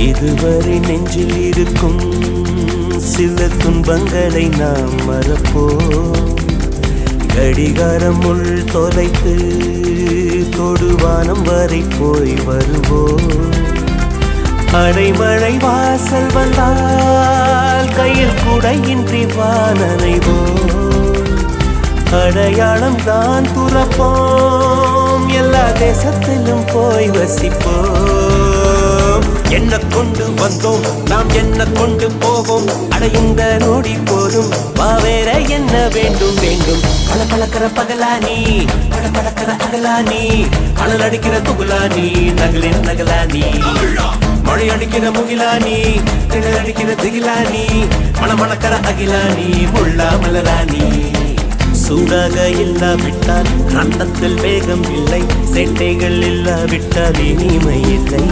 இதுவரை நெஞ்சில் இருக்கும் சில துன்பங்களை நாம் மறப்போம். கடிகாரம் உள் தொலைத்து தொடுவானம் வரை போய் வருவோம். அடைமழை வாசல் வந்தால் கையில் குடையின்றி வானனைவோம். அடையாளம் தான் துறப்போம், எல்லா தேசத்திலும் போய் வசிப்போம். என்ன கொண்டு வந்தோம் நாம் என்ன கொண்டு போவோம், அடைந்த நொடி போதும் வேற என்ன வேண்டும் வேண்டும். பல பழக்கிற பகலானி பல பழக்கிற அகலானி, அனல் அடிக்கிற துகுலானி நகலின் நகலானி, மழை அடிக்கிற முகிலானி திணல் அடிக்கிற திகிலானி, மணமணக்கிற அகிலானி முள்ளா மலராணி. சூடாக இல்லாவிட்டால் ரத்தத்தில் வேகம் இல்லை, சேட்டைகள் இல்லாவிட்டால் இனிமை இல்லை.